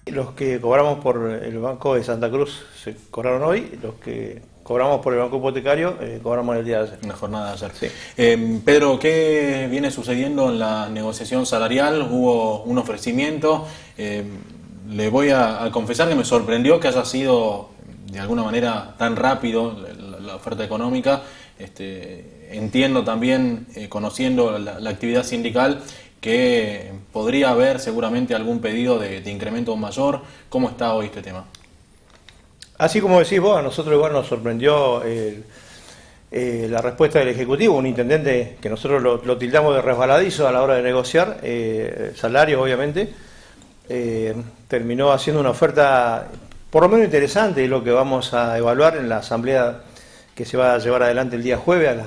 Los que cobramos por el Banco de Santa Cruz se cobraron hoy, los que cobramos por el Banco Hipotecario cobramos el día de ayer. En la jornada de ayer. Sí. Pedro, ¿qué viene sucediendo en la negociación salarial? Hubo un ofrecimiento. Le voy a confesar que me sorprendió que haya sido de alguna manera tan rápido la oferta económica. Entiendo también, conociendo la actividad sindical, que podría haber seguramente algún pedido de incremento mayor. ¿Cómo está hoy este tema? Así como decís vos, a nosotros igual nos sorprendió la respuesta del Ejecutivo, un intendente que nosotros lo tildamos de resbaladizo a la hora de negociar, salarios obviamente, terminó haciendo una oferta por lo menos interesante, y lo que vamos a evaluar en la asamblea que se va a llevar adelante el día jueves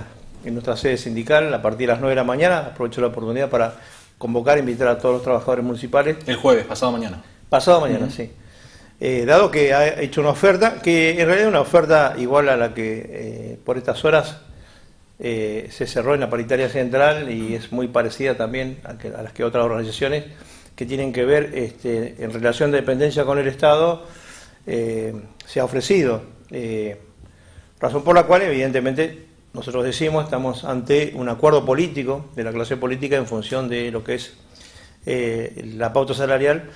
en nuestra sede sindical a partir de las 9 de la mañana. Aprovecho la oportunidad para convocar e invitar a todos los trabajadores municipales. El jueves, pasado mañana. Pasado mañana, sí. Dado que ha hecho una oferta, que en realidad es una oferta igual a la que por estas horas se cerró en la paritaria central, y es muy parecida también a las que otras organizaciones que tienen que ver en relación de dependencia con el Estado se ha ofrecido. Razón por la cual, evidentemente, nosotros decimos estamos ante un acuerdo político de la clase política en función de lo que es la pauta salarial,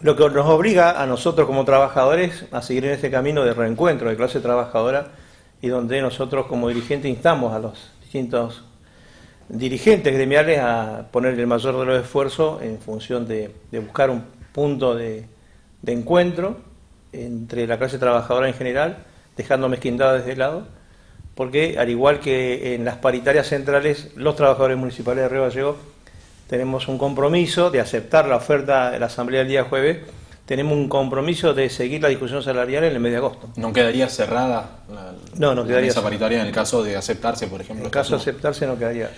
lo que nos obliga a nosotros como trabajadores a seguir en este camino de reencuentro de clase trabajadora, y donde nosotros como dirigentes instamos a los distintos dirigentes gremiales a poner el mayor de los esfuerzos en función de buscar un punto de encuentro entre la clase trabajadora en general, dejando mezquindades de lado, porque al igual que en las paritarias centrales, los trabajadores municipales de Río Gallegos tenemos un compromiso de aceptar la oferta de la asamblea del día jueves. Tenemos un compromiso de seguir la discusión salarial en el mes de agosto. ¿No quedaría cerrada no quedaría mesa paritaria en el caso de aceptarse, por ejemplo? En el caso de aceptarse no quedaría.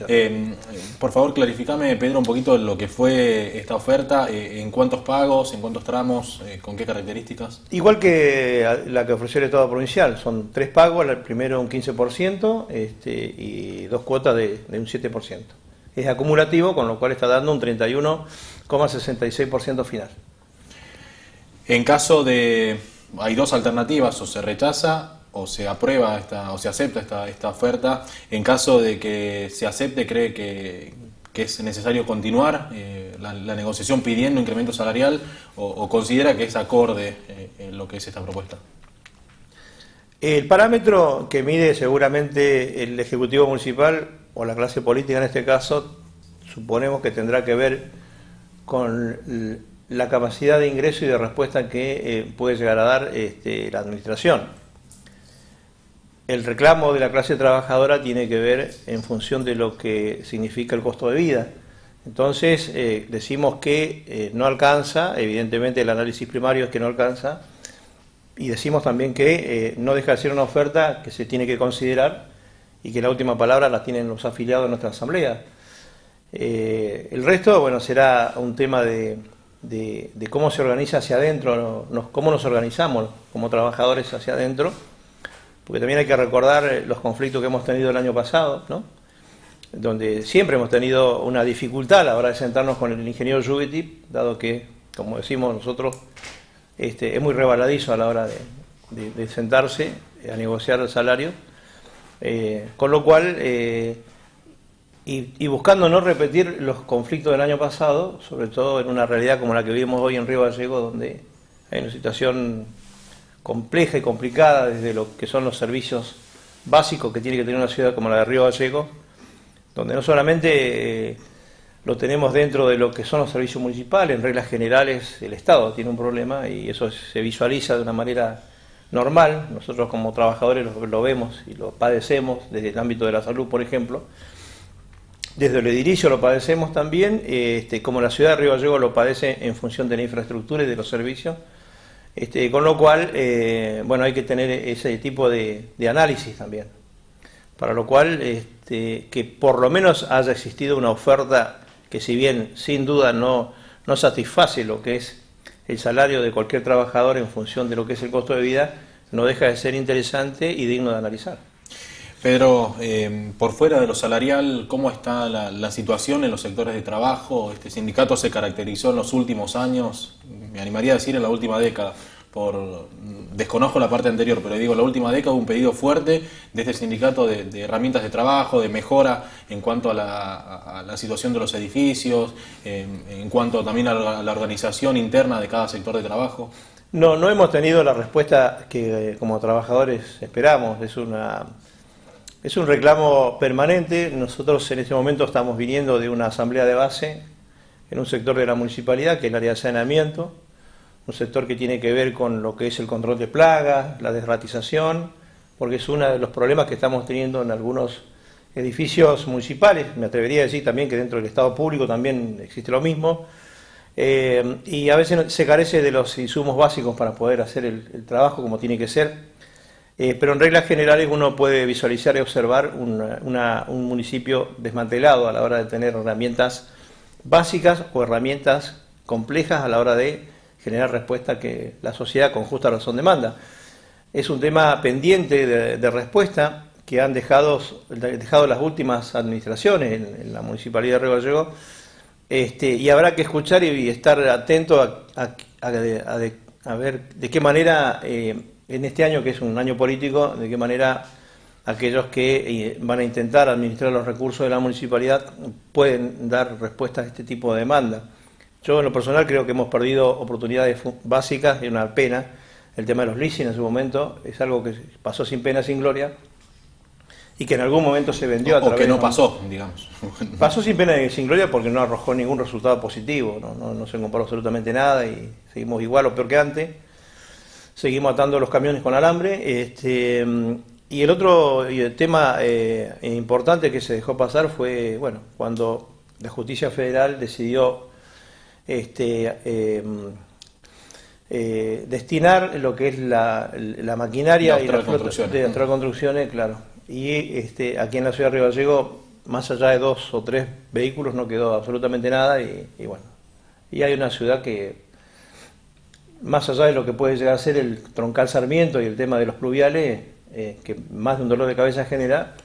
Por favor, clarificame, Pedro, un poquito lo que fue esta oferta, en cuántos pagos, en cuántos tramos, con qué características. Igual que la que ofreció el Estado provincial, son 3 pagos, el primero un 15% y 2 cuotas de un 7%. Es acumulativo, con lo cual está dando un 31,66% final. En caso de... hay dos alternativas, o se rechaza o se aprueba o se acepta esta oferta. En caso de que se acepte, ¿cree que es necesario continuar la negociación pidiendo incremento salarial, o considera que es acorde lo que es esta propuesta? El parámetro que mide seguramente el Ejecutivo Municipal, o la clase política en este caso, suponemos que tendrá que ver con la capacidad de ingreso y de respuesta que puede llegar a dar la administración. El reclamo de la clase trabajadora tiene que ver en función de lo que significa el costo de vida. Entonces, decimos que no alcanza, evidentemente el análisis primario es que no alcanza, y decimos también que no deja de ser una oferta que se tiene que considerar, y que la última palabra la tienen los afiliados de nuestra asamblea. El resto, bueno, será un tema de cómo se organiza hacia adentro, cómo nos organizamos como trabajadores hacia adentro, porque también hay que recordar los conflictos que hemos tenido el año pasado, ¿no? Donde siempre hemos tenido una dificultad a la hora de sentarnos con el ingeniero Juguetip, dado que, como decimos nosotros, es muy rebaladizo a la hora de sentarse a negociar el salario, con lo cual, y buscando no repetir los conflictos del año pasado, sobre todo en una realidad como la que vivimos hoy en Río Gallegos, donde hay una situación compleja y complicada desde lo que son los servicios básicos que tiene que tener una ciudad como la de Río Gallegos, donde no solamente lo tenemos dentro de lo que son los servicios municipales, en reglas generales el Estado tiene un problema, y eso se visualiza de una manera normal. Nosotros como trabajadores lo vemos y lo padecemos desde el ámbito de la salud, por ejemplo. Desde el edilicio lo padecemos también, como la ciudad de Río Gallegos lo padece en función de la infraestructura y de los servicios, con lo cual, bueno, hay que tener ese tipo de análisis también, para lo cual, que por lo menos haya existido una oferta que, si bien sin duda no satisface lo que es el salario de cualquier trabajador en función de lo que es el costo de vida, no deja de ser interesante y digno de analizar. Pedro, por fuera de lo salarial, ¿cómo está la situación en los sectores de trabajo? Este sindicato se caracterizó en los últimos años, me animaría a decir en la última década, desconozco la parte anterior, pero digo, la última década hubo un pedido fuerte de este sindicato de herramientas de trabajo, de mejora en cuanto a la situación de los edificios, en cuanto también a la organización interna de cada sector de trabajo. No hemos tenido la respuesta que como trabajadores esperamos. Es un reclamo permanente. Nosotros en este momento estamos viniendo de una asamblea de base en un sector de la municipalidad, que es el área de saneamiento, un sector que tiene que ver con lo que es el control de plagas, la desratización, porque es uno de los problemas que estamos teniendo en algunos edificios municipales. Me atrevería a decir también que dentro del Estado público también existe lo mismo. Y a veces se carece de los insumos básicos para poder hacer el trabajo como tiene que ser. Pero en reglas generales uno puede visualizar y observar un municipio desmantelado a la hora de tener herramientas básicas o herramientas complejas a la hora de generar respuesta que la sociedad con justa razón demanda. Es un tema pendiente de respuesta que han dejado las últimas administraciones en la Municipalidad de Río Gallegos, y habrá que escuchar y estar atento a ver de qué manera, en este año que es un año político, de qué manera aquellos que van a intentar administrar los recursos de la municipalidad pueden dar respuesta a este tipo de demanda. Yo en lo personal creo que hemos perdido oportunidades básicas, y una pena. El tema de los leasing en su momento es algo que pasó sin pena, sin gloria, y que en algún momento se vendió a través... O que no pasó, digamos. Pasó sin pena y sin gloria porque no arrojó ningún resultado positivo, no se compró absolutamente nada y seguimos igual o peor que antes. Seguimos atando los camiones con alambre. Y el otro tema importante que se dejó pasar fue, bueno, cuando la Justicia Federal decidió destinar lo que es la maquinaria y la flota de Austral Construcciones, claro. Y aquí en la ciudad de Río Gallegos, más allá de 2 o 3 vehículos, no quedó absolutamente nada. Y bueno, y hay una ciudad que, más allá de lo que puede llegar a ser el troncal Sarmiento y el tema de los pluviales, que más de un dolor de cabeza genera,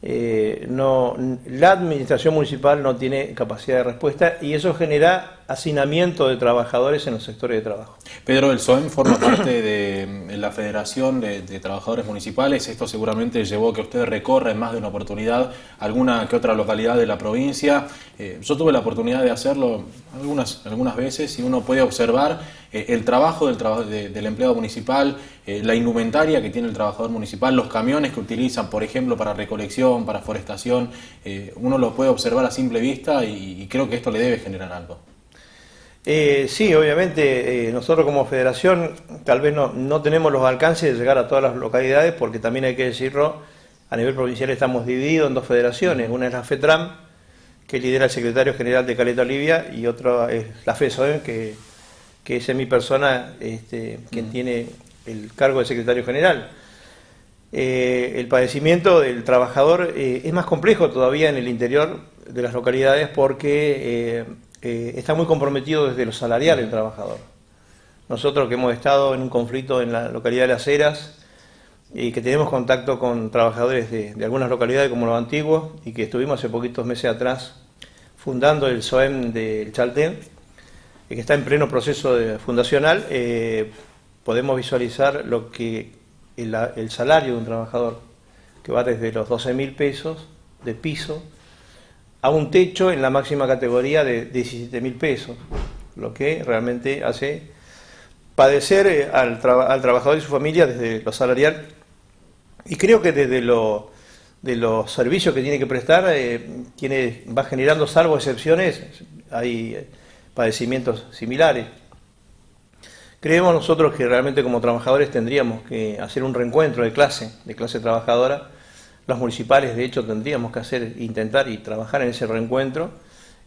la administración municipal no tiene capacidad de respuesta y eso genera hacinamiento de trabajadores en los sectores de trabajo. Pedro, el SOEM forma parte de la Federación de Trabajadores Municipales. Esto seguramente llevó a que usted recorra en más de una oportunidad alguna que otra localidad de la provincia. Yo tuve la oportunidad de hacerlo algunas veces y uno puede observar el trabajo del empleado municipal, la indumentaria que tiene el trabajador municipal, los camiones que utilizan, por ejemplo, para recolección, para forestación. Uno lo puede observar a simple vista y creo que esto le debe generar algo. Sí, obviamente nosotros como federación tal vez no tenemos los alcances de llegar a todas las localidades, porque también hay que decirlo, a nivel provincial estamos divididos en 2 federaciones. Una es la FETRAM, que lidera el secretario general de Caleta Olivia, y otra es la FESOEM, que es mi persona, quien tiene el cargo de secretario general. El padecimiento del trabajador es más complejo todavía en el interior de las localidades porque está muy comprometido desde lo salarial el trabajador. Nosotros que hemos estado en un conflicto en la localidad de Las Heras y que tenemos contacto con trabajadores de algunas localidades como Los Antiguos y que estuvimos hace poquitos meses atrás fundando el SOEM del Chaltén, que está en pleno proceso fundacional, podemos visualizar lo que el salario de un trabajador, que va desde los 12.000 pesos de piso a un techo en la máxima categoría de 17.000 pesos, lo que realmente hace padecer al trabajador y su familia desde lo salarial, y creo que desde de los servicios que tiene que prestar, va generando, salvo excepciones, hay padecimientos similares. Creemos nosotros que realmente como trabajadores tendríamos que hacer un reencuentro de clase trabajadora. Los municipales, de hecho, tendríamos que intentar y trabajar en ese reencuentro.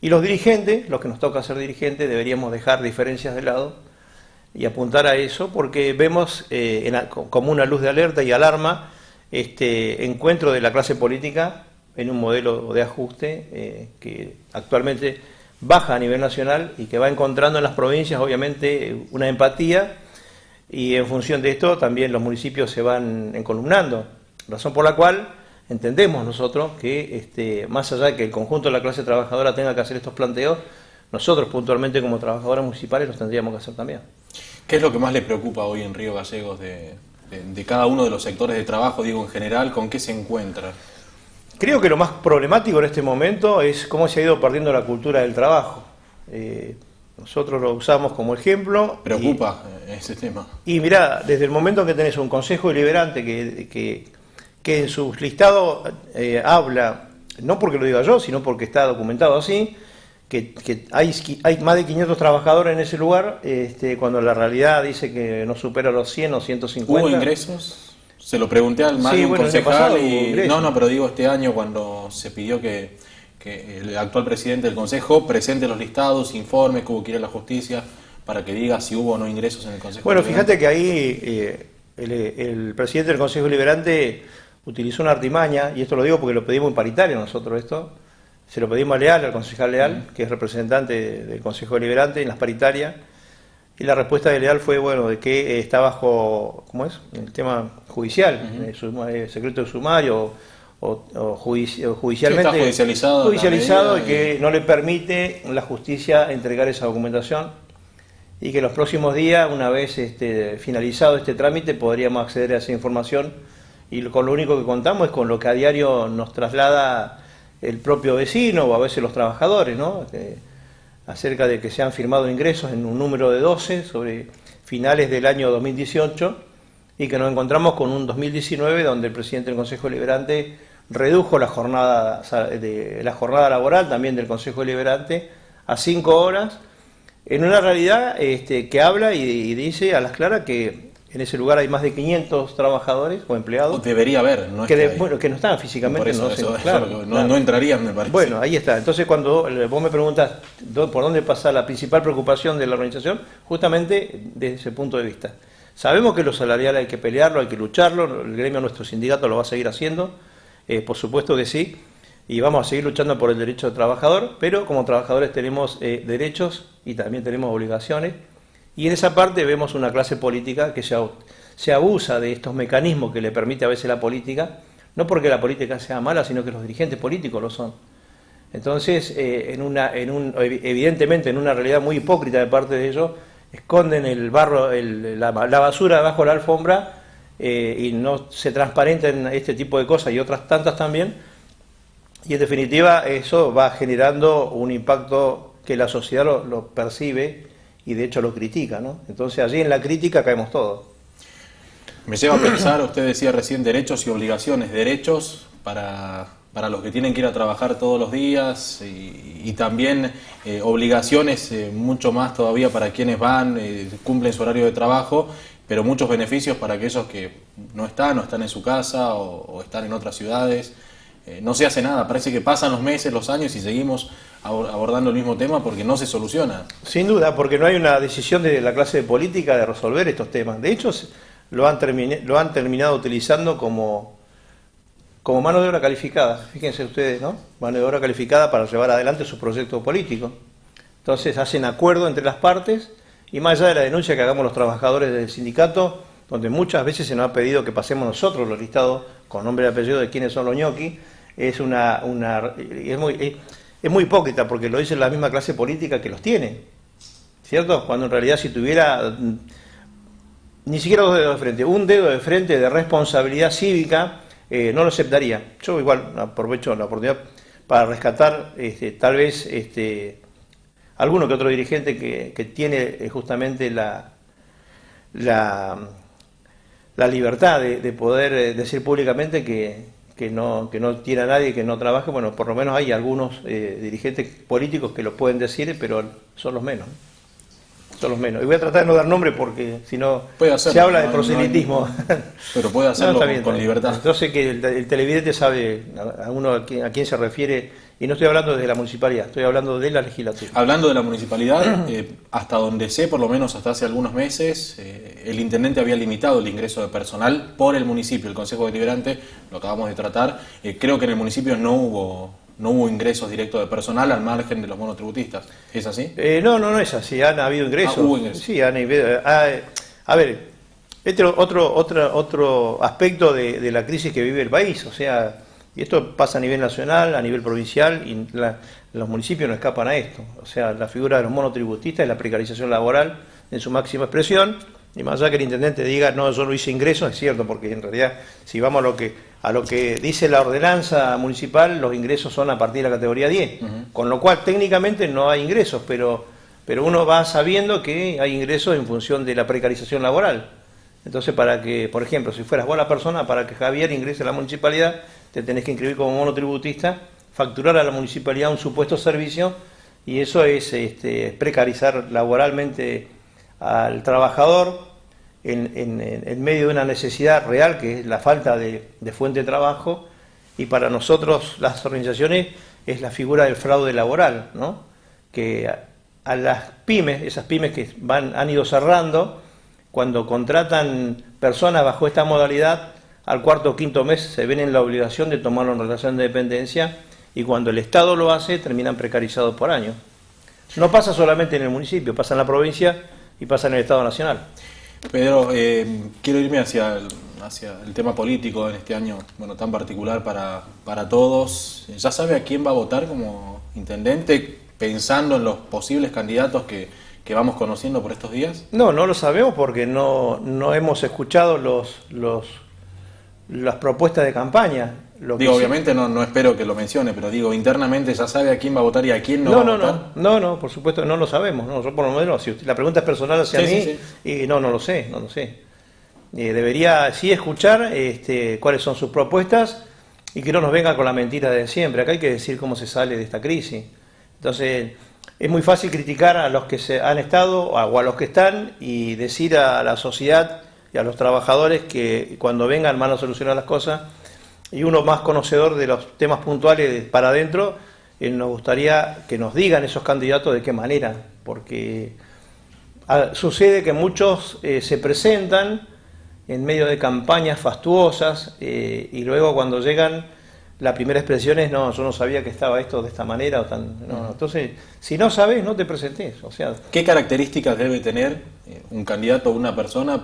Y los dirigentes, los que nos toca ser dirigentes, deberíamos dejar diferencias de lado y apuntar a eso, porque vemos como una luz de alerta y alarma este encuentro de la clase política en un modelo de ajuste que actualmente baja a nivel nacional y que va encontrando en las provincias, obviamente, una empatía, y en función de esto también los municipios se van encolumnando, razón por la cual entendemos nosotros que más allá de que el conjunto de la clase trabajadora tenga que hacer estos planteos, nosotros puntualmente como trabajadores municipales los tendríamos que hacer también. ¿Qué es lo que más le preocupa hoy en Río Gallegos de cada uno de los sectores de trabajo, digo en general, con qué se encuentra? Creo que lo más problemático en este momento es cómo se ha ido perdiendo la cultura del trabajo. Nosotros lo usamos como ejemplo. ¿Preocupa ese tema? Y mirá, desde el momento que tenés un consejo deliberante que en sus listados habla, no porque lo diga yo, sino porque está documentado así, que hay más de 500 trabajadores en ese lugar, cuando la realidad dice que no supera los 100 o 150. ¿Hubo ingresos? Se lo pregunté al más de un concejal y no, pero digo este año cuando se pidió que el actual presidente del consejo presente los listados, informe que hubo que ir a la justicia para que diga si hubo o no ingresos en el consejo. Bueno, fíjate que ahí el presidente del consejo deliberante utilizó una artimaña, y esto lo digo porque lo pedimos en paritario nosotros esto, se lo pedimos a Leal, al concejal Leal, que es representante del consejo deliberante en las paritarias, y la respuesta de Leal fue, bueno, de que está bajo, ¿cómo es?, el tema judicial, secreto de sumario, o judicialmente sí, está judicializado y que no le permite la justicia entregar esa documentación, y que los próximos días, una vez finalizado este trámite, podríamos acceder a esa información, y con lo único que contamos es con lo que a diario nos traslada el propio vecino o a veces los trabajadores, ¿no? Acerca de que se han firmado ingresos en un número de 12 sobre finales del año 2018, y que nos encontramos con un 2019 donde el presidente del Consejo Deliberante redujo la jornada laboral también del Consejo Deliberante a 5 horas, en una realidad que habla y dice a las claras que en ese lugar hay más de 500 trabajadores o empleados. Debería haber, ¿no? Bueno, que no están físicamente. No entrarían, me parece. Bueno, ahí está. Entonces, cuando vos me preguntas por dónde pasa la principal preocupación de la organización, justamente desde ese punto de vista. Sabemos que lo salarial hay que pelearlo, hay que lucharlo, el gremio, nuestro sindicato lo va a seguir haciendo, por supuesto que sí, y vamos a seguir luchando por el derecho del trabajador, pero como trabajadores tenemos derechos y también tenemos obligaciones. Y en esa parte vemos una clase política que se abusa de estos mecanismos que le permite a veces la política, no porque la política sea mala, sino que los dirigentes políticos lo son. Entonces, evidentemente, en una realidad muy hipócrita de parte de ellos, esconden el barro, la basura debajo de la alfombra, y no se transparenten este tipo de cosas y otras tantas también. Y en definitiva, eso va generando un impacto que la sociedad lo percibe y de hecho lo critica, ¿no? Entonces allí en la crítica caemos todos. Me lleva a pensar, usted decía recién derechos y obligaciones, derechos para los que tienen que ir a trabajar todos los días y también obligaciones mucho más todavía para quienes van, cumplen su horario de trabajo, pero muchos beneficios para aquellos que no están en su casa o están en otras ciudades. No se hace nada, parece que pasan los meses, los años y seguimos abordando el mismo tema porque no se soluciona. Sin duda, porque no hay una decisión de la clase política de resolver estos temas. De hecho, lo han terminado utilizando como mano de obra calificada. Fíjense ustedes, ¿no? Mano de obra calificada para llevar adelante su proyecto político. Entonces hacen acuerdo entre las partes, y más allá de la denuncia que hagamos los trabajadores del sindicato, donde muchas veces se nos ha pedido que pasemos nosotros los listados con nombre y apellido de quiénes son los ñoquis, es muy hipócrita porque lo dice la misma clase política que los tiene, ¿cierto? Cuando en realidad si tuviera ni siquiera 2 dedos de frente, un dedo de frente de responsabilidad cívica, no lo aceptaría. Yo igual aprovecho la oportunidad para rescatar tal vez alguno que otro dirigente que tiene justamente la libertad de poder decir públicamente que no tiene a nadie que no trabaje. Bueno, por lo menos hay algunos dirigentes políticos que lo pueden decir, pero son los menos. Son los menos. Y voy a tratar de no dar nombre porque si no se habla de proselitismo. Pero puede hacerlo con libertad. Yo sé que el televidente sabe a quién se refiere, y no estoy hablando de la municipalidad, estoy hablando de la legislatura. Hablando de la municipalidad, hasta donde sé, por lo menos hasta hace algunos meses, el intendente había limitado el ingreso de personal por el municipio. El Consejo Deliberante, lo acabamos de tratar, creo que en el municipio no hubo ingresos directos de personal al margen de los monotributistas. ¿Es así? No es así. Han habido ingresos. Hubo ingresos. Sí, a ver, otro aspecto de la crisis que vive el país. O sea, Y esto pasa a nivel nacional, a nivel provincial, y los municipios no escapan a esto. O sea, la figura de los monotributistas es la precarización laboral en su máxima expresión, y más allá que el intendente diga, no, yo no hice ingresos, es cierto, porque en realidad, si vamos a lo que dice la ordenanza municipal, los ingresos son a partir de la categoría 10, con lo cual técnicamente no hay ingresos, pero uno va sabiendo que hay ingresos en función de la precarización laboral. Entonces, para que, por ejemplo, si fueras vos la persona, para que Javier ingrese a la municipalidad, te tenés que inscribir como monotributista, facturar a la municipalidad un supuesto servicio, y eso es precarizar laboralmente al trabajador en medio de una necesidad real, que es la falta de fuente de trabajo, y para nosotros, las organizaciones, es la figura del fraude laboral, ¿no? Que a las pymes, esas pymes que han ido cerrando, cuando contratan personas bajo esta modalidad, al cuarto o quinto mes se ven en la obligación de tomarlo en relación de dependencia, y cuando el Estado lo hace, terminan precarizados por años. No pasa solamente en el municipio, pasa en la provincia y pasa en el Estado Nacional. Pedro, quiero irme hacia el tema político en este año, bueno, tan particular para todos. ¿Ya sabe a quién va a votar como intendente, pensando en los posibles candidatos que vamos conociendo por estos días? No lo sabemos porque no hemos escuchado las propuestas de campaña. Obviamente no espero que lo mencione, pero internamente ya sabe a quién va a votar y a quién no va a votar. No, por supuesto no lo sabemos. No, yo por lo menos, si la pregunta es personal hacia mí, sí. Y no lo sé. Debería sí escuchar cuáles son sus propuestas y que no nos venga con la mentira de siempre. Acá hay que decir cómo se sale de esta crisis. Entonces, es muy fácil criticar a los que se han estado o a los que están y decir a la sociedad y a los trabajadores que cuando vengan van a solucionar las cosas. Y uno más conocedor de los temas puntuales para adentro, nos gustaría que nos digan esos candidatos de qué manera, porque sucede que muchos se presentan en medio de campañas fastuosas y luego cuando llegan la primera expresión es, no, yo no sabía que estaba esto de esta manera. Entonces, si no sabes, no te presentes. O sea, ¿qué características debe tener un candidato o una persona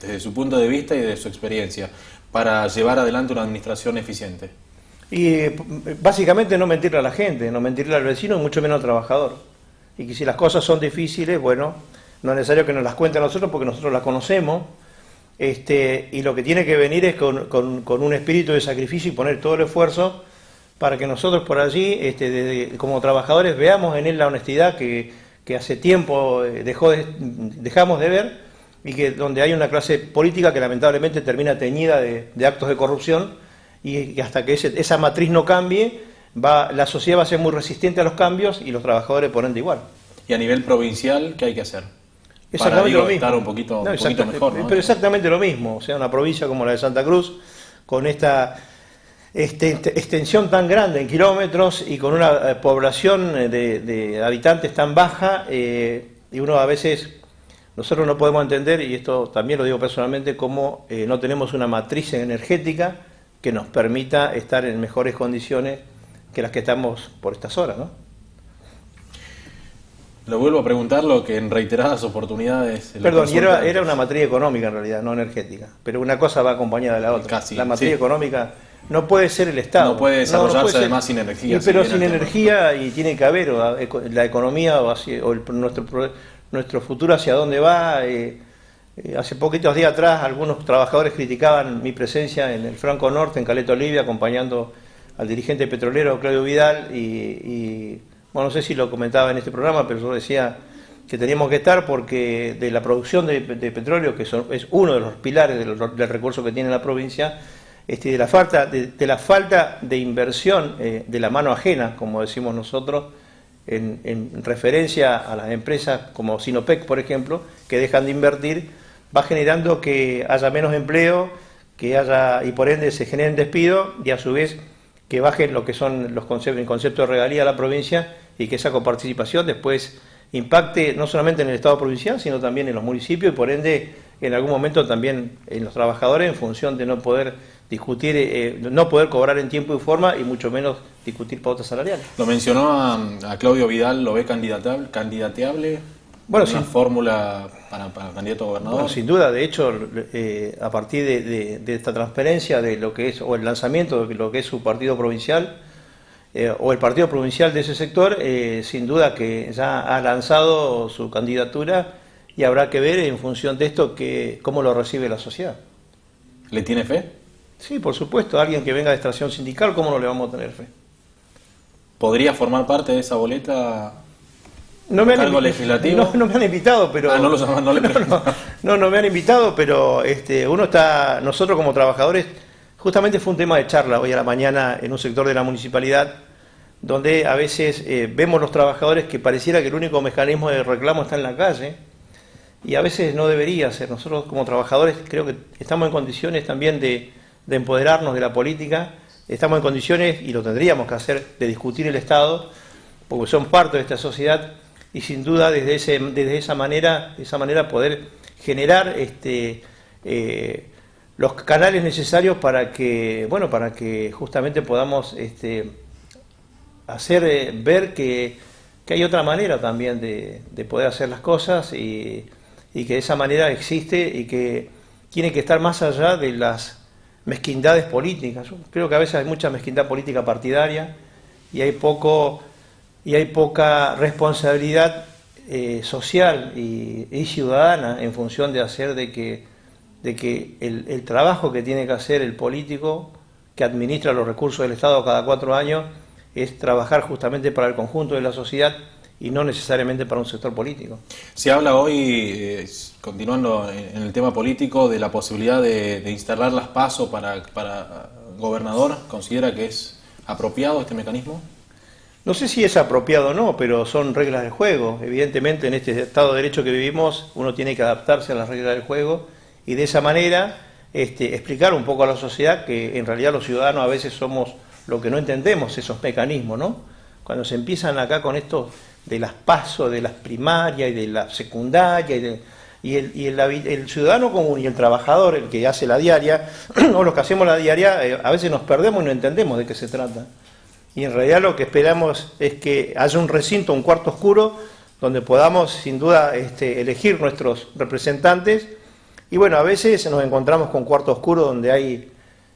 desde su punto de vista y de su experiencia, para llevar adelante una administración eficiente? Y básicamente no mentirle a la gente, no mentirle al vecino y mucho menos al trabajador. Y que si las cosas son difíciles, bueno, no es necesario que nos las cuente a nosotros porque nosotros las conocemos. Y lo que tiene que venir es con un espíritu de sacrificio y poner todo el esfuerzo para que nosotros por allí, como trabajadores, veamos en él la honestidad que hace tiempo dejamos de ver, y que donde hay una clase política que lamentablemente termina teñida de actos de corrupción, y hasta que esa matriz no cambie, la sociedad va a ser muy resistente a los cambios y los trabajadores por ende igual. Y a nivel provincial, ¿qué hay que hacer? Exactamente Para lo mismo. Estar un poquito mejor, ¿no? Pero exactamente lo mismo, o sea, una provincia como la de Santa Cruz, con esta extensión tan grande en kilómetros y con una población de habitantes tan baja, y uno a veces, nosotros no podemos entender, y esto también lo digo personalmente, cómo no tenemos una matriz energética que nos permita estar en mejores condiciones que las que estamos por estas horas, ¿no? Lo vuelvo a preguntar lo que en reiteradas oportunidades... Perdón, y era una matriz económica en realidad, no energética, pero una cosa va acompañada de la otra. Casi, la matriz económica no puede ser el Estado. No puede desarrollarse además sin energía. Pero sin energía, y tiene que haber la economía nuestro futuro hacia dónde va. Hace poquitos días atrás algunos trabajadores criticaban mi presencia en el Franco Norte, en Caleta Olivia, acompañando al dirigente petrolero Claudio Vidal y bueno, no sé si lo comentaba en este programa, pero yo decía que teníamos que estar porque de la producción de petróleo, que es uno de los pilares del recurso que tiene la provincia, de la falta de inversión de la mano ajena, como decimos nosotros, en referencia a las empresas como Sinopec, por ejemplo, que dejan de invertir, va generando que haya menos empleo, y por ende se generen despidos, y a su vez que bajen lo que son el concepto de regalía a la provincia, y que esa coparticipación después impacte no solamente en el Estado provincial, sino también en los municipios, y por ende en algún momento también en los trabajadores, en función de no poder discutir, no poder cobrar en tiempo y forma, y mucho menos discutir pautas salariales. Lo mencionó a Claudio Vidal, ¿lo ve candidateable? Bueno, una fórmula para candidato a gobernador. Bueno, sin duda, de hecho, a partir de esta transparencia de lo que es, o el lanzamiento de lo que es su partido provincial, o el partido provincial de ese sector, sin duda que ya ha lanzado su candidatura y habrá que ver en función de esto cómo lo recibe la sociedad. ¿Le tiene fe? Sí, por supuesto, alguien que venga de extracción sindical, ¿cómo no le vamos a tener fe? ¿Podría formar parte de esa boleta? No me ¿Cargo legislativo? No me han invitado, pero... Ah, no lo llaman, no le no me han invitado, pero nosotros como trabajadores, justamente fue un tema de charla hoy a la mañana en un sector de la municipalidad, donde a veces vemos los trabajadores que pareciera que el único mecanismo de reclamo está en la calle, y a veces no debería ser. Nosotros como trabajadores creo que estamos en condiciones también de empoderarnos de la política, estamos en condiciones, y lo tendríamos que hacer, de discutir el Estado, porque son parte de esta sociedad, y sin duda desde esa manera poder generar los canales necesarios para que justamente podamos hacer ver que hay otra manera también de poder hacer las cosas, y que esa manera existe y que tiene que estar más allá de las mezquindades políticas. Yo creo que a veces hay mucha mezquindad política partidaria y hay poca responsabilidad social y ciudadana en función de hacer de que el trabajo que tiene que hacer el político que administra los recursos del Estado cada 4 años es trabajar justamente para el conjunto de la sociedad y no necesariamente para un sector político. Se habla hoy, continuando en el tema político, de la posibilidad de instalar las PASO para gobernador. ¿Considera que es apropiado este mecanismo? No sé si es apropiado o no, pero son reglas del juego. Evidentemente, en este Estado de Derecho que vivimos, uno tiene que adaptarse a las reglas del juego y de esa manera explicar un poco a la sociedad que en realidad los ciudadanos a veces somos lo que no entendemos esos mecanismos, ¿no? Cuando se empiezan acá con esto de las PASO, de las primarias y de la secundaria, el ciudadano común y el trabajador, el que hace la diaria, o los que hacemos la diaria, a veces nos perdemos y no entendemos de qué se trata. Y en realidad lo que esperamos es que haya un recinto, un cuarto oscuro, donde podamos sin duda elegir nuestros representantes. Y bueno, a veces nos encontramos con cuarto oscuro donde hay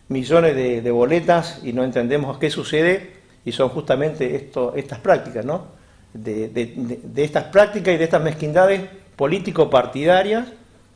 millones de boletas y no entendemos qué sucede, y son justamente estas prácticas, ¿no? De estas prácticas y de estas mezquindades político-partidarias,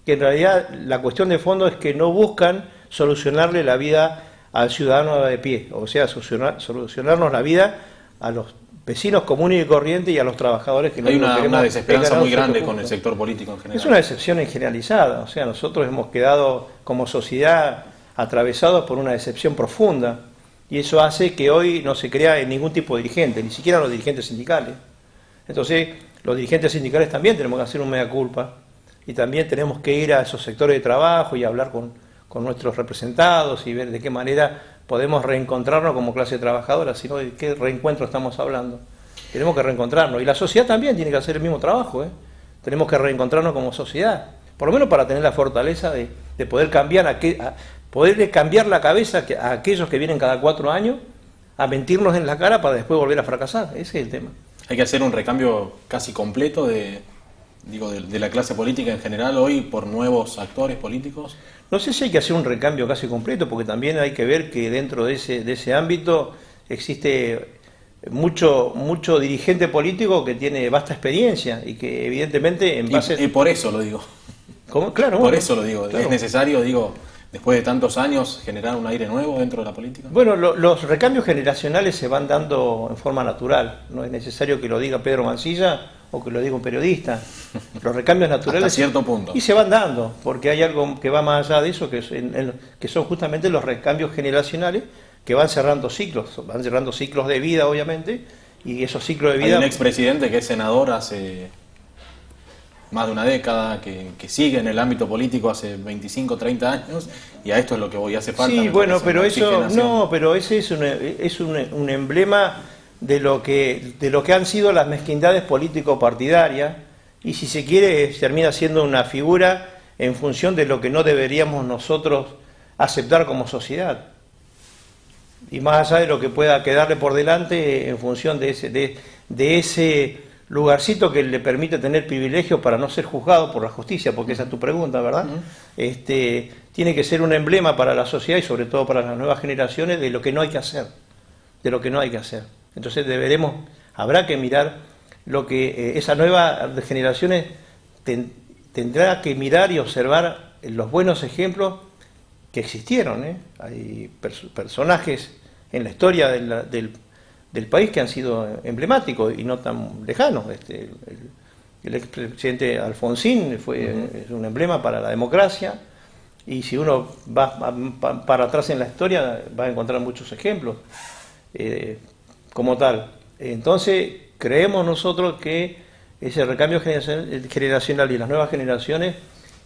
que en realidad la cuestión de fondo es que no buscan solucionarle la vida al ciudadano de pie, o sea, solucionarnos la vida a los vecinos comunes y corrientes y a los trabajadores que no hay una desesperanza muy grande con el sector político en general. Es una decepción generalizada, o sea, nosotros hemos quedado como sociedad atravesados por una decepción profunda, y eso hace que hoy no se crea en ningún tipo de dirigente, ni siquiera los dirigentes sindicales. Entonces, los dirigentes sindicales también tenemos que hacer un mea culpa, y también tenemos que ir a esos sectores de trabajo y hablar con nuestros representados y ver de qué manera podemos reencontrarnos como clase trabajadora, sino de qué reencuentro estamos hablando. Tenemos que reencontrarnos, y la sociedad también tiene que hacer el mismo trabajo, Tenemos que reencontrarnos como sociedad, por lo menos para tener la fortaleza de poder poderle cambiar la cabeza a aquellos que vienen cada 4 años a mentirnos en la cara para después volver a fracasar. Ese es el tema. Hay que hacer un recambio casi completo de la clase política en general hoy por nuevos actores políticos. No sé si hay que hacer un recambio casi completo, porque también hay que ver que dentro de ese ámbito existe mucho dirigente político que tiene vasta experiencia y que evidentemente en base... Y por eso lo digo. ¿Cómo? Claro. Por eso lo digo. Claro. Es necesario, después de tantos años, generar un aire nuevo dentro de la política. Bueno, los recambios generacionales se van dando en forma natural. No es necesario que lo diga Pedro Mancilla o que lo diga un periodista. Los recambios naturales... Hasta cierto punto. Y se van dando, porque hay algo que va más allá de eso, que son justamente los recambios generacionales que van cerrando ciclos de vida, obviamente, y esos ciclos de vida... Hay un expresidente que es senador hace más de una década, que sigue en el ámbito político hace 25, 30 años, y a esto es lo que hace falta. Sí, bueno, pero ese es un emblema de lo que han sido las mezquindades político-partidarias, y si se quiere termina siendo una figura en función de lo que no deberíamos nosotros aceptar como sociedad, y más allá de lo que pueda quedarle por delante en función de ese lugarcito que le permite tener privilegios para no ser juzgado por la justicia, porque esa es tu pregunta, ¿verdad? Tiene que ser un emblema para la sociedad y sobre todo para las nuevas generaciones de lo que no hay que hacer, de lo que no hay que hacer. Entonces habrá que mirar lo que esas nuevas generaciones tendrá que mirar y observar los buenos ejemplos que existieron. Hay personajes en la historia del país que han sido emblemáticos y no tan lejanos. El expresidente Alfonsín es un emblema para la democracia, y si uno va para atrás en la historia va a encontrar muchos ejemplos como tal. Entonces creemos nosotros que ese recambio generacional y las nuevas generaciones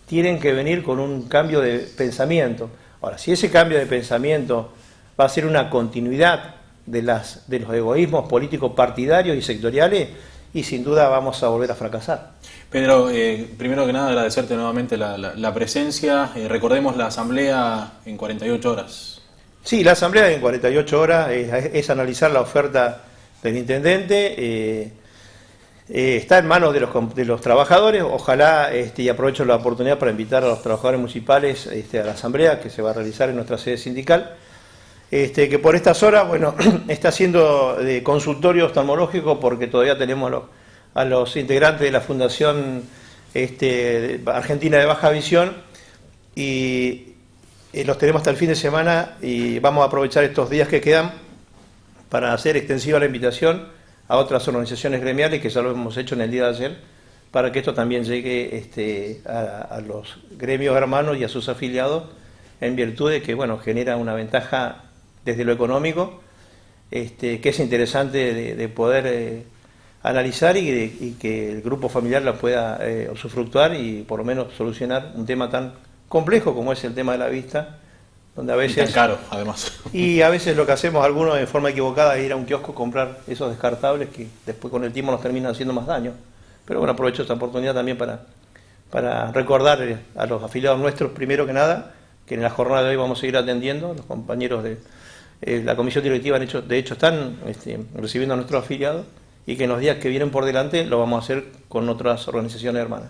tienen que venir con un cambio de pensamiento. Ahora, si ese cambio de pensamiento va a ser una continuidad de los egoísmos políticos partidarios y sectoriales, y sin duda vamos a volver a fracasar. Pedro, primero que nada agradecerte nuevamente la presencia. Recordemos la asamblea en 48 horas. Sí, la asamblea en 48 horas es analizar la oferta del intendente. Está en manos de los trabajadores. Ojalá, y aprovecho la oportunidad para invitar a los trabajadores municipales a la asamblea que se va a realizar en nuestra sede sindical, que por estas horas, bueno, está haciendo de consultorio oftalmológico, porque todavía tenemos a los integrantes de la Fundación Argentina de Baja Visión, y los tenemos hasta el fin de semana, y vamos a aprovechar estos días que quedan para hacer extensiva la invitación a otras organizaciones gremiales, que ya lo hemos hecho en el día de ayer, para que esto también llegue a los gremios hermanos y a sus afiliados, en virtud de que, bueno, genera una ventaja desde lo económico, que es interesante de poder analizar, y que el grupo familiar la pueda usufructuar y por lo menos solucionar un tema tan complejo como es el tema de la vista, donde a veces, y tan caro, además. Y a veces lo que hacemos algunos de forma equivocada es ir a un kiosco, comprar esos descartables que después con el tiempo nos terminan haciendo más daño. Pero bueno, aprovecho esta oportunidad también para recordar a los afiliados nuestros, primero que nada, que en la jornada de hoy vamos a seguir atendiendo. Los compañeros de la comisión directiva de hecho están recibiendo a nuestros afiliados, y que en los días que vienen por delante lo vamos a hacer con otras organizaciones hermanas.